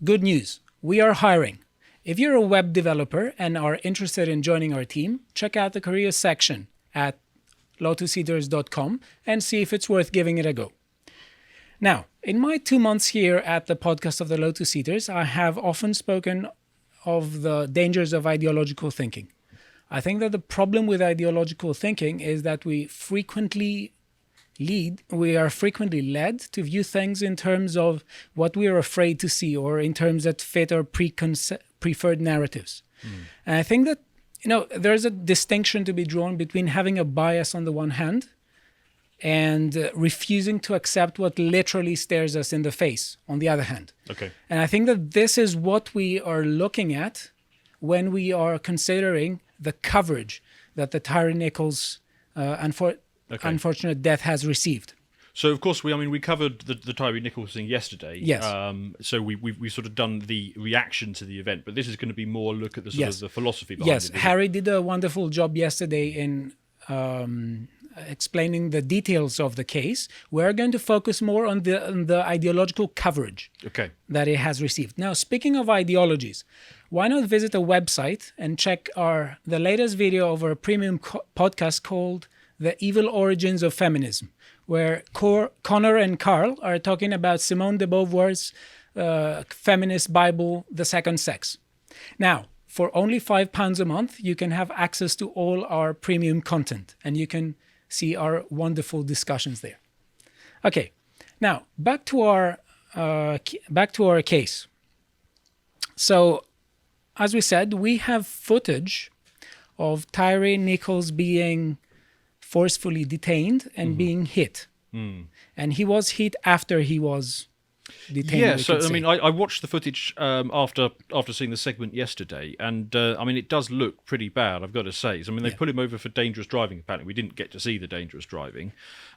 good news. We are hiring. If you're a web developer and are interested in joining our team, check out the careers section at lotuseaters.com and see if it's worth giving it a go. Now, in my 2 months here at the podcast of the Lotus Eaters, I have often spoken of the dangers of ideological thinking. I think that the problem with ideological thinking is that we are frequently led to view things in terms of what we are afraid to see or in terms that fit our preferred narratives. And I think that, there's a distinction to be drawn between having a bias on the one hand and refusing to accept what literally stares us in the face on the other hand. Okay. And I think that this is what we are looking at when we are considering the coverage that the Tyree Nichols unfortunate death has received. So, of course, we covered the Tyree Nichols thing yesterday. Yes. So we've sort of done the reaction to the event, but this is going to be more look at the sort of the philosophy behind it. Yes, Harry did a wonderful job yesterday in explaining the details of the case. We're going to focus more on the ideological coverage that it has received. Now, speaking of ideologies, why not visit a website and check the latest video of our premium podcast called The Evil Origins of Feminism, where Connor and Carl are talking about Simone de Beauvoir's feminist Bible, The Second Sex. Now, for only £5 a month, you can have access to all our premium content, and you can see our wonderful discussions there. Okay, now back to our case. So, as we said, we have footage of Tyree Nichols being forcefully detained and being hit. And he was hit after he was detained. Yeah, so I watched the footage after seeing the segment yesterday, and it does look pretty bad, I've got to say. So, they put him over for dangerous driving. Apparently, we didn't get to see the dangerous driving.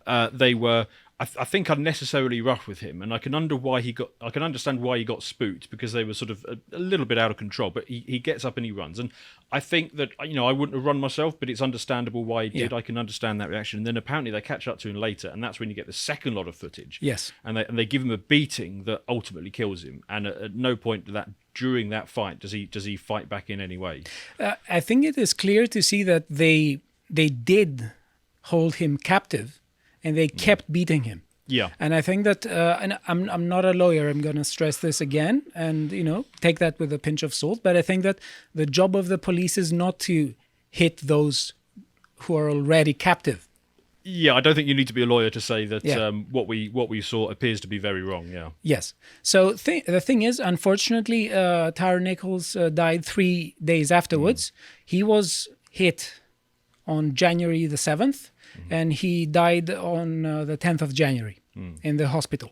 They were, I think, unnecessarily rough with him, and I can understand why he got spooked, because they were sort of a little bit out of control. But he gets up and he runs, and I think that I wouldn't have run myself, but it's understandable why he did. Yeah. I can understand that reaction. And then apparently they catch up to him later, and that's when you get the second lot of footage. Yes, and they give him a beating that ultimately kills him. And at no point during that fight does he fight back in any way. I think it is clear to see that they did hold him captive, and they kept beating him. Yeah. And I think that, and I'm not a lawyer, I'm going to stress this again, and, take that with a pinch of salt. But I think that the job of the police is not to hit those who are already captive. Yeah, I don't think you need to be a lawyer to say that what we saw appears to be very wrong, yeah. Yes. So the thing is, unfortunately, Tyree Nichols died 3 days afterwards. He was hit on January the 7th, and he died on the 10th of January in the hospital.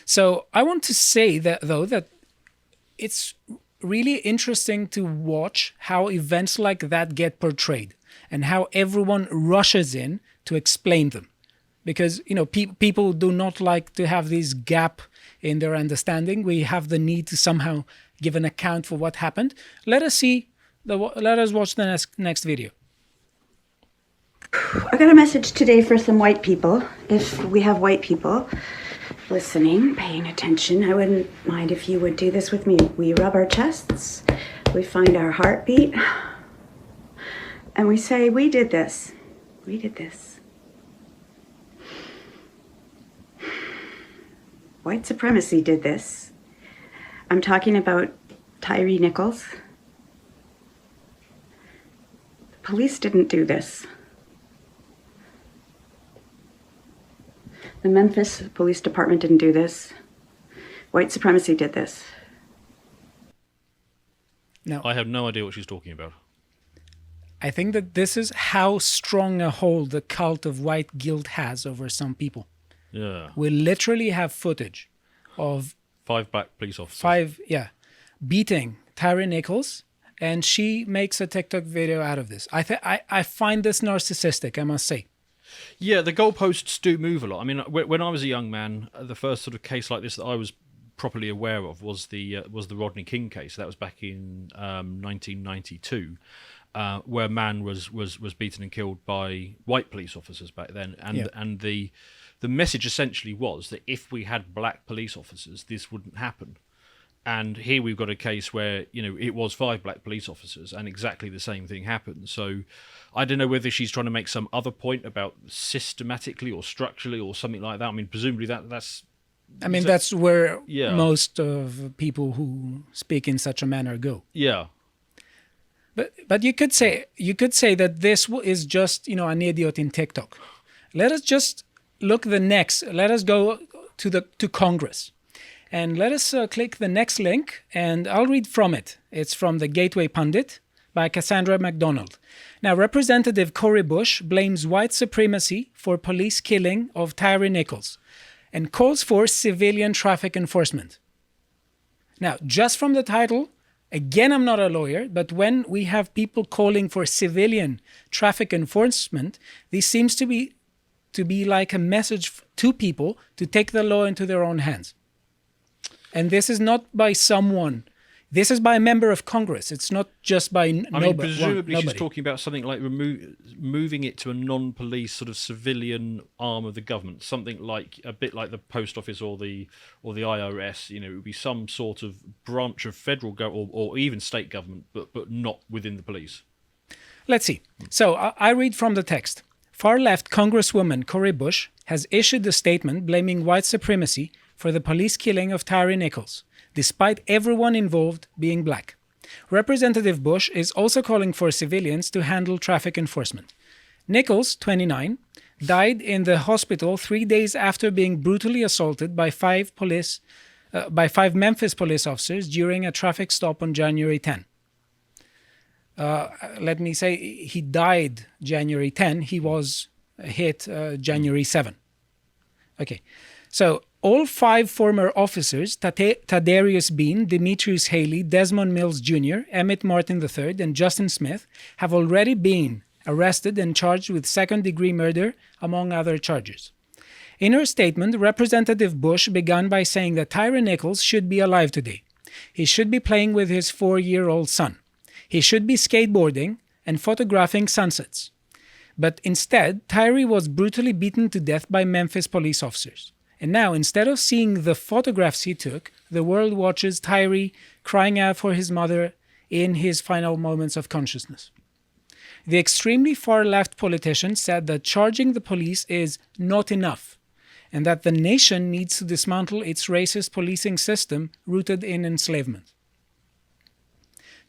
So I want to say that it's really interesting to watch how events like that get portrayed and how everyone rushes in to explain them. Because, people do not like to have this gap in their understanding. We have the need to somehow give an account for what happened. Let us watch the next video. I got a message today for some white people. If we have white people listening, paying attention, I wouldn't mind if you would do this with me. We rub our chests, we find our heartbeat, and we say, we did this. We did this. White supremacy did this. I'm talking about Tyree Nichols. The police didn't do this. The Memphis Police Department didn't do this. White supremacy did this. No, I have no idea what she's talking about. I think that this is how strong a hold the cult of white guilt has over some people. Yeah. We literally have footage of 5 black police officers. Beating Tyree Nichols, and she makes a TikTok video out of this. I find this narcissistic, I must say. Yeah, the goalposts do move a lot. When I was a young man, the first sort of case like this that I was properly aware of was the Rodney King case. That was back in 1992, where a man was beaten and killed by white police officers back then, and the message essentially was that if we had black police officers, this wouldn't happen. And here we've got a case where, it was 5 black police officers and exactly the same thing happened. So I don't know whether she's trying to make some other point about systematically or structurally or something like that. I mean, presumably that's... that's where most of people who speak in such a manner go. Yeah. But you could say that this is just, an idiot in TikTok. Let us just look let us go to Congress. And let us click the next link, and I'll read from it. It's from the Gateway Pundit by Cassandra MacDonald. Now, Representative Cori Bush blames white supremacy for police killing of Tyree Nichols and calls for civilian traffic enforcement. Now, just from the title, again, I'm not a lawyer, but when we have people calling for civilian traffic enforcement, this seems to be like a message to people to take the law into their own hands. And this is not by someone. This is by a member of Congress. It's not just by nobody. Presumably she's talking about something like moving it to a non-police sort of civilian arm of the government, something like a bit like the post office or the IRS. It would be some sort of branch of federal government or even state government, but not within the police. Let's see. So I read from the text. Far-left Congresswoman Cori Bush has issued a statement blaming white supremacy for the police killing of Tyree Nichols, despite everyone involved being black. Representative Bush is also calling for civilians to handle traffic enforcement. Nichols, 29, died in the hospital 3 days after being brutally assaulted by five Memphis police officers during a traffic stop on January 10. Let me say he died January 10. He was hit January 7. Okay, so all 5 former officers, Tadarius Bean, Demetrius Haley, Desmond Mills Jr., Emmett Martin III, and Justin Smith, have already been arrested and charged with second-degree murder, among other charges. In her statement, Representative Bush began by saying that Tyree Nichols should be alive today. He should be playing with his 4-year-old son. He should be skateboarding and photographing sunsets. But instead, Tyree was brutally beaten to death by Memphis police officers. And now, instead of seeing the photographs he took, the world watches Tyree crying out for his mother in his final moments of consciousness. The extremely far-left politician said that charging the police is not enough, and that the nation needs to dismantle its racist policing system rooted in enslavement.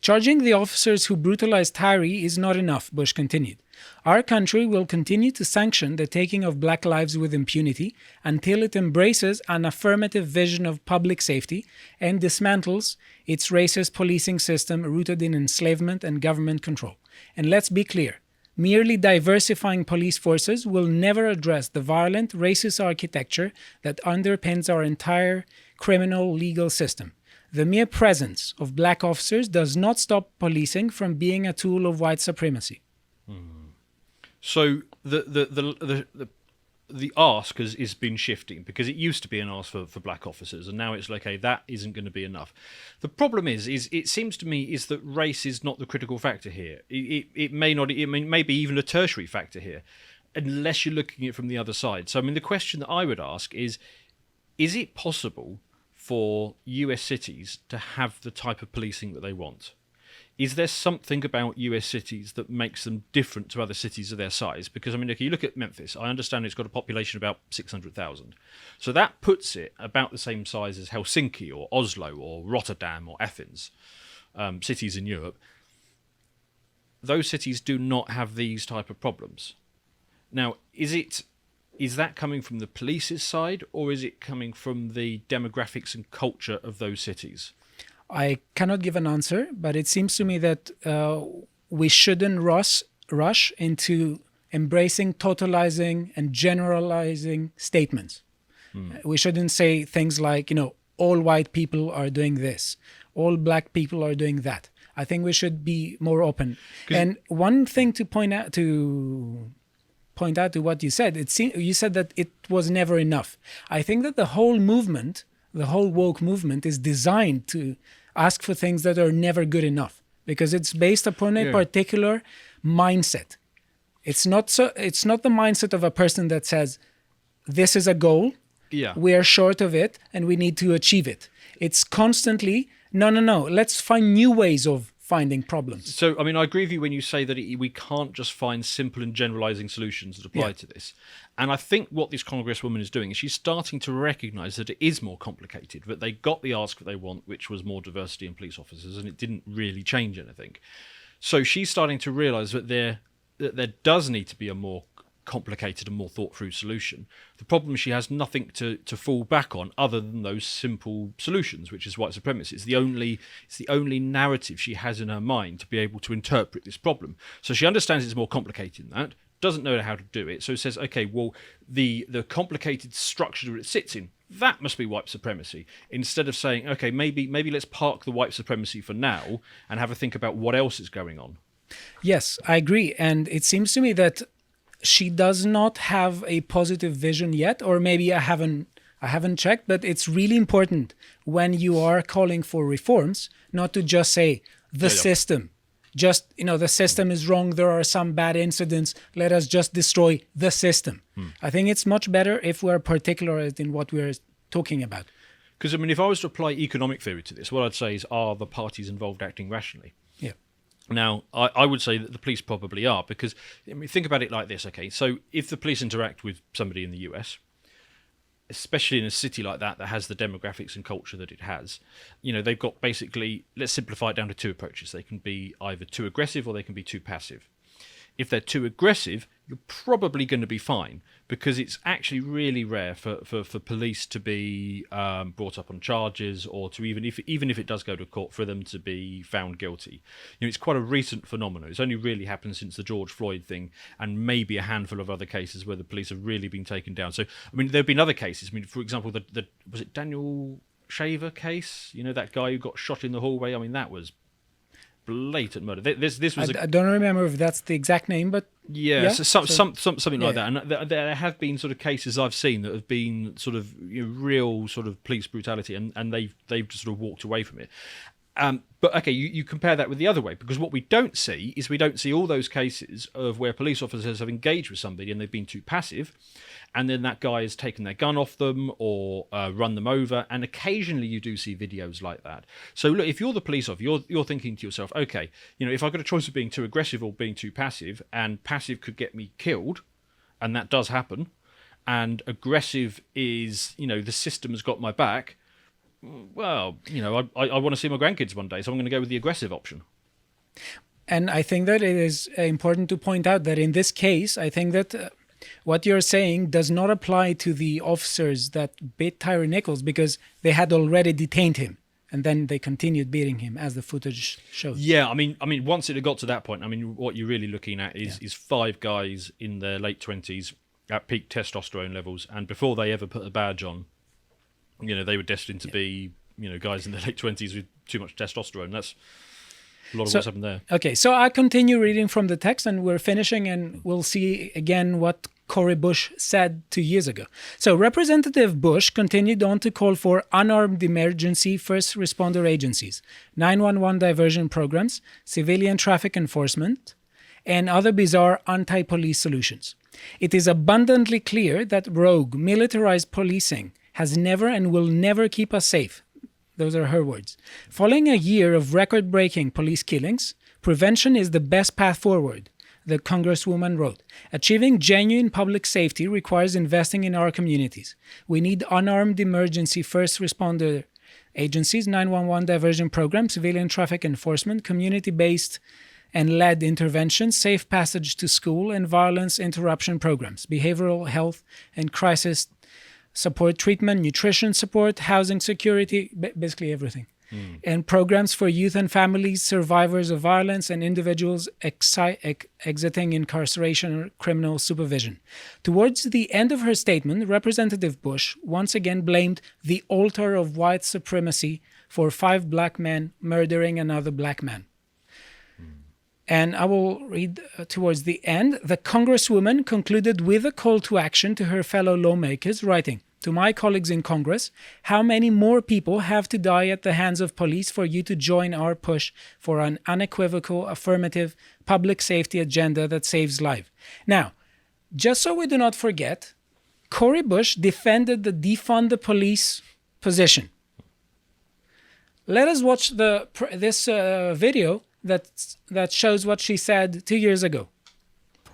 Charging the officers who brutalized Tyree is not enough, Bush continued. Our country will continue to sanction the taking of black lives with impunity until it embraces an affirmative vision of public safety and dismantles its racist policing system rooted in enslavement and government control. And let's be clear, merely diversifying police forces will never address the violent, racist architecture that underpins our entire criminal legal system. The mere presence of black officers does not stop policing from being a tool of white supremacy. So the ask has been shifting, because it used to be an ask for black officers, and now it's like, okay, that isn't going to be enough. The problem is it seems to me is that race is not the critical factor here. It may be even a tertiary factor here, unless you're looking at it from the other side. So I mean, the question that I would ask is it possible for US cities to have the type of policing that they want? Is there something about US cities that makes them different to other cities of their size? Because, I mean, if you look at Memphis, I understand it's got a population of about 600,000. So that puts it about the same size as Helsinki or Oslo or Rotterdam or Athens, cities in Europe. Those cities do not have these type of problems. Now, is that coming from the police's side, or is it coming from the demographics and culture of those cities? I cannot give an answer, but it seems to me that we shouldn't rush into embracing, totalizing, and generalizing statements. We shouldn't say things like, all white people are doing this, all black people are doing that. I think we should be more open. And one thing to point out to what you said, you said that it was never enough. I think that the whole woke movement is designed to ask for things that are never good enough, because it's based upon a particular mindset. It's not the mindset of a person that says, this is a goal, we are short of it, and we need to achieve it. It's constantly, no, let's find new ways of finding problems. So, I mean, I agree with you when you say that we can't just find simple and generalizing solutions that apply to this. And I think what this Congresswoman is doing is she's starting to recognize that it is more complicated, that they got the ask that they want, which was more diversity in police officers, and it didn't really change anything. So she's starting to realize that there does need to be a more complicated and more thought through solution. The problem is she has nothing to fall back on other than those simple solutions, which is white supremacy. It's the only narrative she has in her mind to be able to interpret this problem. So she understands it's more complicated than that, doesn't know how to do it, so says, okay, well, the complicated structure that it sits in, that must be white supremacy, instead of saying, okay, maybe let's park the white supremacy for now and have a think about what else is going on. Yes, I agree. And it seems to me that she does not have a positive vision yet, or maybe I haven't checked, but it's really important when you are calling for reforms not to just say the system. Just, the system is wrong, there are some bad incidents, let us just destroy the system. I think it's much better if we're particular in what we're talking about. Because, I mean, if I was to apply economic theory to this, what I'd say is, are the parties involved acting rationally? Yeah. Now, I would say that the police probably are, because, I mean, think about it like this, okay? So if the police interact with somebody in the US, especially in a city like that has the demographics and culture that it has, they've got basically, let's simplify it down to two approaches. They can be either too aggressive or they can be too passive. If they're too aggressive, you're probably going to be fine, because it's actually really rare for police to be brought up on charges, or to even if it does go to court, for them to be found guilty. It's quite a recent phenomenon. It's only really happened since the George Floyd thing, and maybe a handful of other cases where the police have really been taken down. So, I mean, there have been other cases. I mean, for example, was it Daniel Shaver case? That guy who got shot in the hallway. I mean, that was blatant murder. This was. I don't remember if that's the exact name, but something like that. And there have been sort of cases I've seen that have been sort of real sort of police brutality, and they've just sort of walked away from it. But okay, you compare that with the other way, because what we don't see is all those cases of where police officers have engaged with somebody and they've been too passive, and then that guy has taken their gun off them or run them over, and occasionally you do see videos like that. So look, if you're the police officer, you're thinking to yourself, okay, if I've got a choice of being too aggressive or being too passive, and passive could get me killed, and that does happen, and aggressive is, the system has got my back, well, I want to see my grandkids one day, so I'm going to go with the aggressive option. And I think that it is important to point out that in this case, I think that what you're saying does not apply to the officers that beat Tyree Nichols, because they had already detained him, and then they continued beating him, as the footage shows. Yeah, I mean, once it had got to that point, I mean, what you're really looking at is five guys in their late 20s at peak testosterone levels, and before they ever put a badge on, they were destined to be, guys in their late 20s with too much testosterone. That's a lot of what's happened there. Okay, so I continue reading from the text, and we're finishing, and we'll see again what Cori Bush said 2 years ago. So Representative Bush continued on to call for unarmed emergency first responder agencies, 911 diversion programs, civilian traffic enforcement, and other bizarre anti-police solutions. It is abundantly clear that rogue, militarized policing has never and will never keep us safe. Those are her words. Following a year of record-breaking police killings, prevention is the best path forward, the Congresswoman wrote. Achieving genuine public safety requires investing in our communities. We need unarmed emergency first responder agencies, 911 diversion programs, civilian traffic enforcement, community-based and led interventions, safe passage to school, and violence interruption programs, behavioral health and crisis support, treatment, nutrition support, housing security, basically everything. And programs for youth and families, survivors of violence, and individuals exiting incarceration or criminal supervision. Towards the end of her statement, Representative Bush once again blamed the altar of white supremacy for 5 black men murdering another black man. And I will read towards the end. The Congresswoman concluded with a call to action to her fellow lawmakers, writing, "To my colleagues in Congress, how many more people have to die at the hands of police for you to join our push for an unequivocal, affirmative public safety agenda that saves lives?" Now, just so we do not forget, Cori Bush defended the defund the police position. Let us watch this video that shows what she said 2 years ago.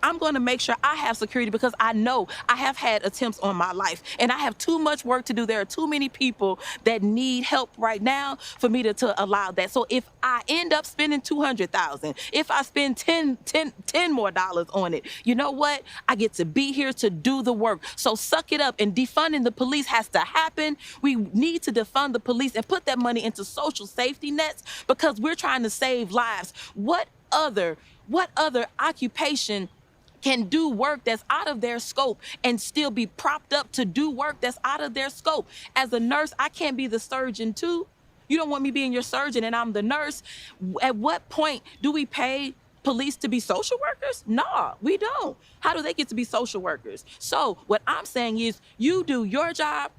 I'm going to make sure I have security because I know I have had attempts on my life and I have too much work to do. There are too many people that need help right now for me to allow that. So if I end up spending $200,000, if I spend $10 more on it, you know what? I get to be here to do the work. So suck it up, and defunding the police has to happen. We need to defund the police and put that money into social safety nets because we're trying to save lives. What other occupation can do work that's out of their scope and still be propped up to do work that's out of their scope? As a nurse, I can't be the surgeon too. You don't want me being your surgeon and I'm the nurse. At what point do we pay police to be social workers? No, we don't. How do they get to be social workers? So what I'm saying is you do your job.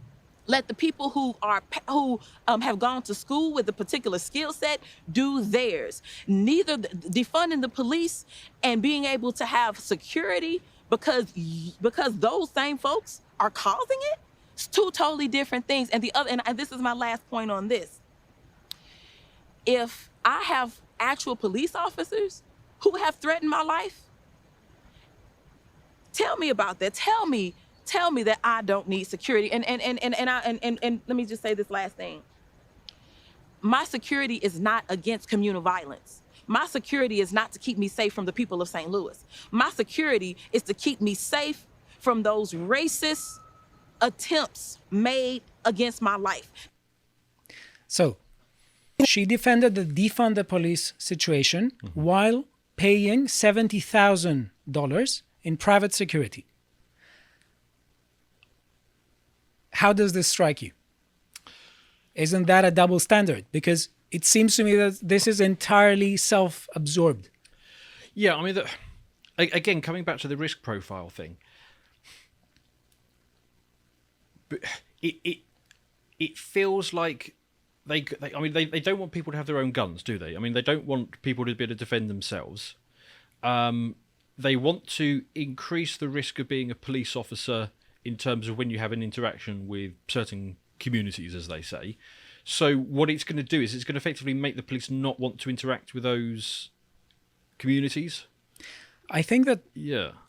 Let the people who have gone to school with a particular skill set do theirs. Neither defunding the police and being able to have security because those same folks are causing it. It's two totally different things. And this is my last point on this. If I have actual police officers who have threatened my life, tell me about that. Tell me that I don't need security. And let me just say this last thing. My security is not against communal violence. My security is not to keep me safe from the people of St. Louis. My security is to keep me safe from those racist attempts made against my life. So she defended the defund the police situation while paying $70,000 in private security. How does this strike you? Isn't that a double standard? Because it seems to me that this is entirely self-absorbed. Yeah, I mean, again, coming back to the risk profile thing, it feels like they don't want people to have their own guns, do they? I mean, they don't want people to be able to defend themselves. They want to increase the risk of being a police officer in terms of when you have an interaction with certain communities, as they say. So what it's going to do is it's going to effectively make the police not want to interact with those communities. I think that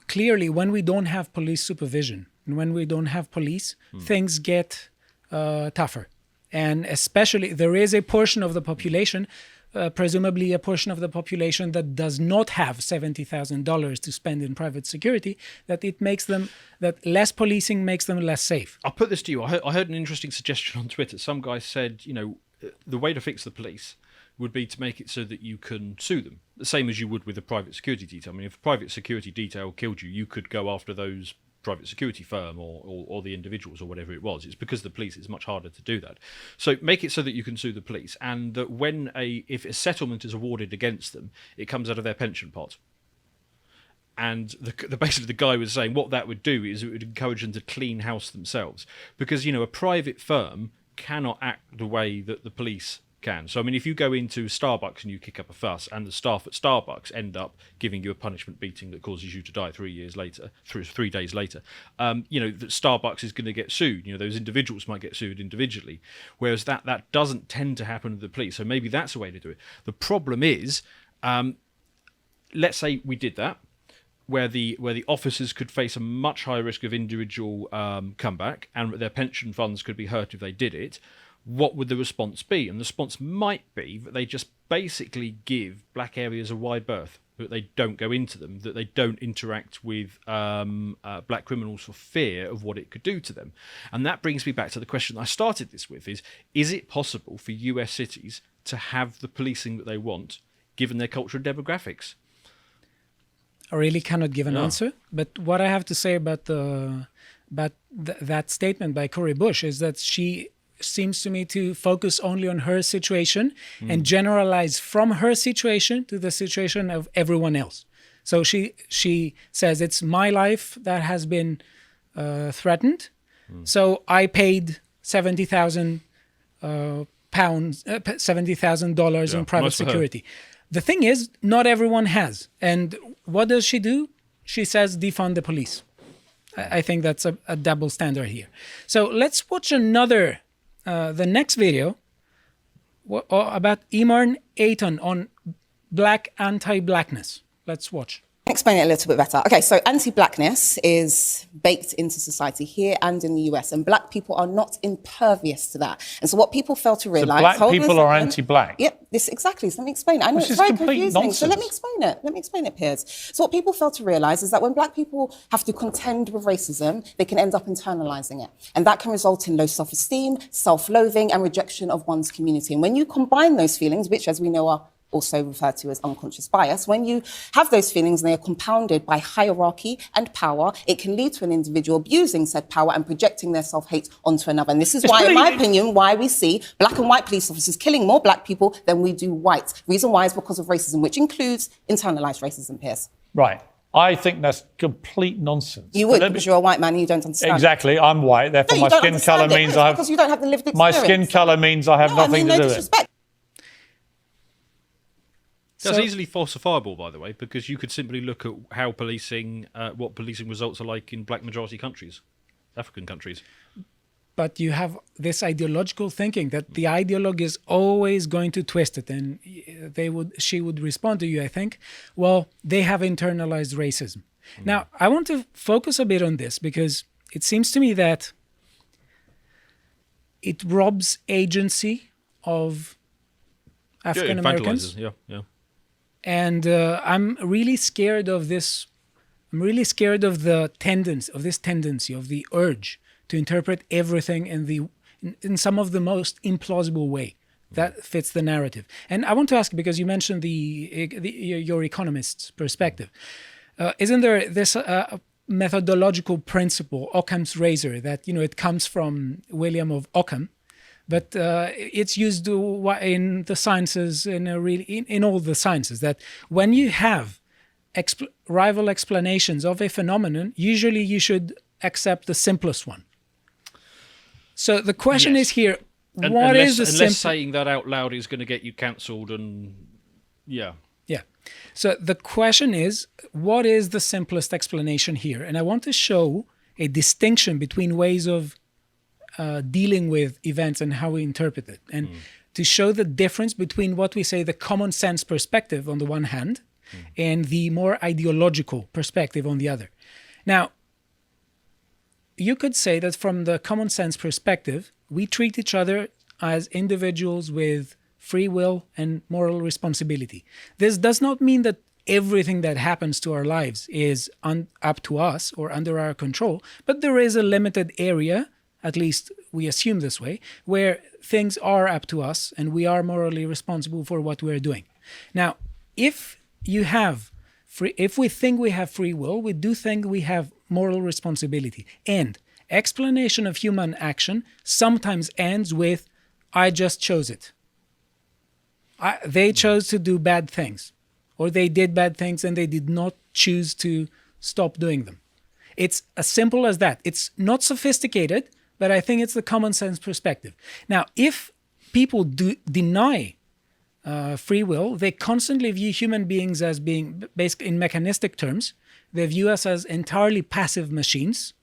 clearly when we don't have police supervision and when we don't have police, things get tougher. And especially there is a portion of the population, presumably a portion of the population that does not have $70,000 to spend in private security, that less policing makes them less safe. I'll put this to you. I heard an interesting suggestion on Twitter. Some guy said, the way to fix the police would be to make it so that you can sue them, the same as you would with a private security detail. I mean, if a private security detail killed you, you could go after those private security firm or the individuals or whatever it was. It's because the police, it's much harder to do that. So make it so that you can sue the police, and that if a settlement is awarded against them, it comes out of their pension pot. And basically the guy was saying what that would do is it would encourage them to clean house themselves, because a private firm cannot act the way that the police can. So I mean, if you go into Starbucks and you kick up a fuss, and the staff at Starbucks end up giving you a punishment beating that causes you to die 3 days later, that Starbucks is going to get sued. Those individuals might get sued individually, whereas that doesn't tend to happen to the police. So maybe that's a way to do it. The problem is, let's say we did that, where the officers could face a much higher risk of individual comeback, and their pension funds could be hurt if they did it. What would the response be? And the response might be that they just basically give black areas a wide berth, that they don't go into them, that they don't interact with black criminals for fear of what it could do to them. And that brings me back to the question I started this with, is it possible for US cities to have the policing that they want, given their culture and demographics? I really cannot give an answer, but what I have to say about that statement by Cori Bush is that she seems to me to focus only on her situation and generalize from her situation to the situation of everyone else. So she says it's my life that has been threatened. So I paid $70,000 in private security. The thing is, not everyone has. And what does she do? She says defund the police. I think that's a double standard here. So let's watch the next video about Iman Aiton on black anti-blackness. Let's watch. Explain it a little bit better. Okay, so anti-blackness is baked into society here and in the US, and black people are not impervious to that. And so what people fail to realise... So black people are anti-black? Yep, this exactly. So let me explain it. I know it's very confusing. Nonsense. So let me explain it, Piers. So what people fail to realise is that when black people have to contend with racism, they can end up internalising it. And that can result in low self-esteem, self-loathing and rejection of one's community. And when you combine those feelings, which as we know are also referred to as unconscious bias, when you have those feelings and they are compounded by hierarchy and power, it can lead to an individual abusing said power and projecting their self-hate onto another. And this is why, in my opinion, why we see black and white police officers killing more black people than we do white. Reason why is because of racism, which includes internalised racism, Piers. Right. I think that's complete nonsense. You would, because you're a white man and you don't understand. Exactly. I'm white, therefore my skin colour means I have... Because you don't have the lived experience. My skin colour means I have nothing to do with it. That's easily falsifiable, by the way, because you could simply look at how policing, what policing results are like in black majority countries, African countries. But you have this ideological thinking that the ideologue is always going to twist it, and she would respond to you, I think, well, they have internalized racism. Now, I want to focus a bit on this because it seems to me that it robs agency of African Americans. Yeah. And I'm really scared of this. I'm really scared of this tendency, of the urge to interpret everything in some of the most implausible way that fits the narrative. And I want to ask, because you mentioned your economist's perspective, isn't there this methodological principle, Occam's razor, that it comes from William of Ockham? But it's used in the sciences, in all the sciences, that when you have rival explanations of a phenomenon, usually you should accept the simplest one. So the question is here, what is the unless saying that out loud is going to get you cancelled and... Yeah. So the question is, what is the simplest explanation here? And I want to show a distinction between ways of dealing with events and how we interpret it, and to show the difference between what we say the common sense perspective on the one hand and the more ideological perspective on the other. Now, you could say that from the common sense perspective, we treat each other as individuals with free will and moral responsibility. This does not mean that everything that happens to our lives is up to us or under our control, but there is a limited area, at least we assume this way, where things are up to us and we are morally responsible for what we're doing. Now, if we think we have free will, we do think we have moral responsibility. And explanation of human action sometimes ends with, I just chose it. They chose to do bad things, or they did bad things and they did not choose to stop doing them. It's as simple as that. It's not sophisticated, but I think it's the common sense perspective. Now, if people deny free will, they constantly view human beings as being, basically in mechanistic terms, they view us as entirely passive machines,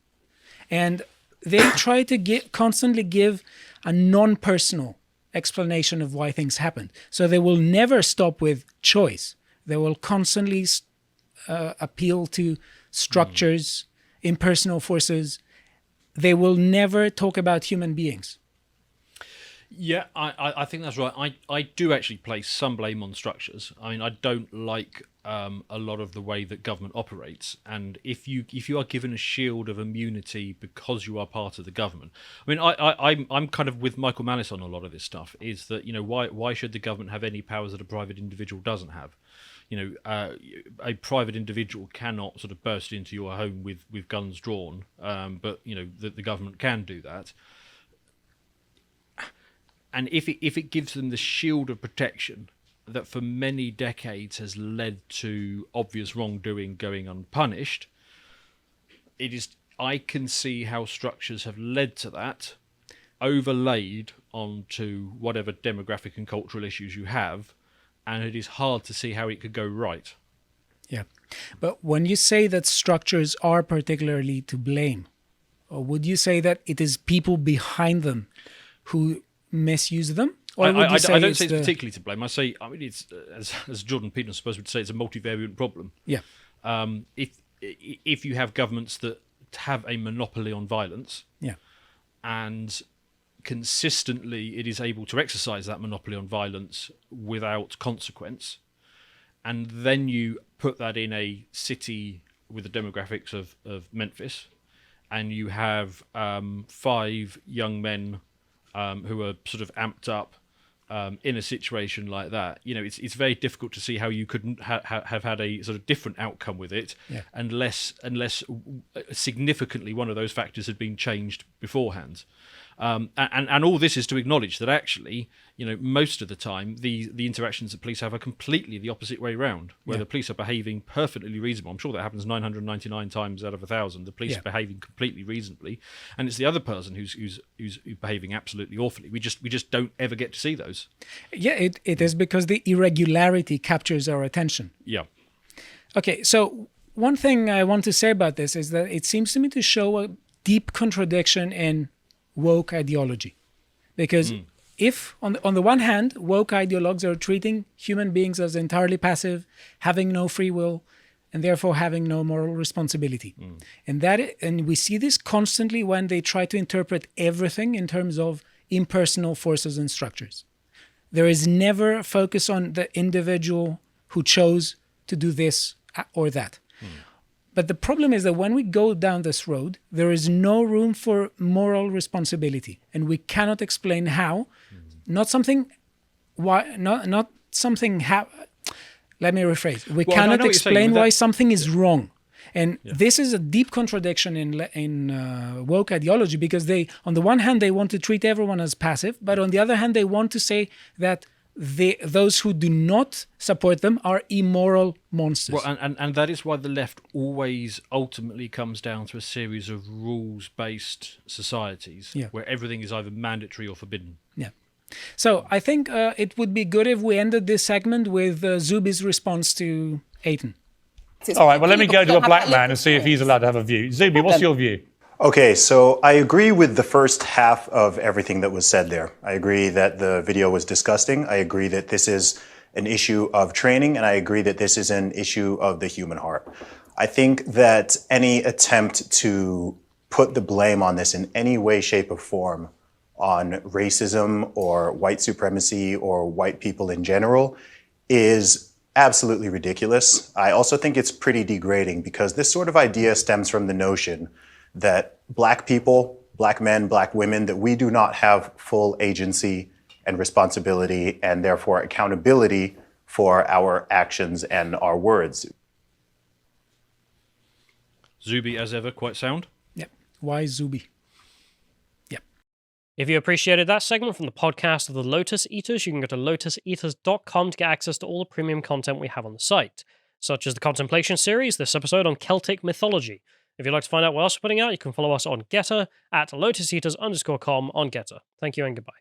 and they try to constantly give a non-personal explanation of why things happen. So they will never stop with choice. They will constantly appeal to structures, impersonal forces. They will never talk about human beings. Yeah, I think that's right. I do actually place some blame on structures. I mean, I don't like a lot of the way that government operates. And if you are given a shield of immunity because you are part of the government, I mean, I'm kind of with Michael Malice on a lot of this stuff. Is that why should the government have any powers that a private individual doesn't have? A private individual cannot sort of burst into your home with guns drawn, but the government can do that. And if it gives them the shield of protection that for many decades has led to obvious wrongdoing going unpunished, I can see how structures have led to that, overlaid onto whatever demographic and cultural issues you have, and it is hard to see how it could go right. Yeah. But when you say that structures are particularly to blame, or would you say that it is people behind them who misuse them? Or would you say I don't say it's particularly to blame. I say, I mean, it's as Jordan Peterson, I suppose, would say, it's a multivariate problem. Yeah. If you have governments that have a monopoly on violence, yeah, and consistently it is able to exercise that monopoly on violence without consequence, and then you put that in a city with the demographics of Memphis, and you have 5 young men who are sort of amped up in a situation like that, it's very difficult to see how you couldn't have had a sort of different outcome with it, unless significantly one of those factors had been changed beforehand. And all this is to acknowledge that actually, most of the time, the interactions that police have are completely the opposite way around, where the police are behaving perfectly reasonable. I'm sure that happens 999 times out of 1,000. The police are behaving completely reasonably, and it's the other person who's behaving absolutely awfully. We just don't ever get to see those. Yeah, it is because the irregularity captures our attention. Yeah. Okay, so one thing I want to say about this is that it seems to me to show a deep contradiction in woke ideology, because if on the one hand woke ideologues are treating human beings as entirely passive, having no free will, and therefore having no moral responsibility, and we see this constantly when they try to interpret everything in terms of impersonal forces and structures. There is never a focus on the individual who chose to do this or that. But the problem is that when we go down this road, there is no room for moral responsibility, and we cannot explain how. Let me rephrase. We cannot explain why something is wrong, and this is a deep contradiction in woke ideology, because they, on the one hand, they want to treat everyone as passive, but on the other hand, they want to say that those who do not support them are immoral monsters. Well, and that is why the left always ultimately comes down to a series of rules-based societies where everything is either mandatory or forbidden. Yeah. So I think it would be good if we ended this segment with Zubi's response to Aiton. All right, well, let me go to a black man and see if he's allowed to have a view. Zubi, what's your view? Okay, so I agree with the first half of everything that was said there. I agree that the video was disgusting. I agree that this is an issue of training, and I agree that this is an issue of the human heart. I think that any attempt to put the blame on this in any way, shape, or form on racism or white supremacy or white people in general is absolutely ridiculous. I also think it's pretty degrading, because this sort of idea stems from the notion that black people, black men, black women, that we do not have full agency and responsibility and therefore accountability for our actions and our words. Zubi, as ever, quite sound. Yep. Why Zubi? Yep. If you appreciated that segment from the podcast of the Lotus Eaters, you can go to lotuseaters.com to get access to all the premium content we have on the site, such as the Contemplation series, this episode on Celtic mythology. If you'd like to find out what else we're putting out, you can follow us on Getter at lotuseaters_com on Getter. Thank you and goodbye.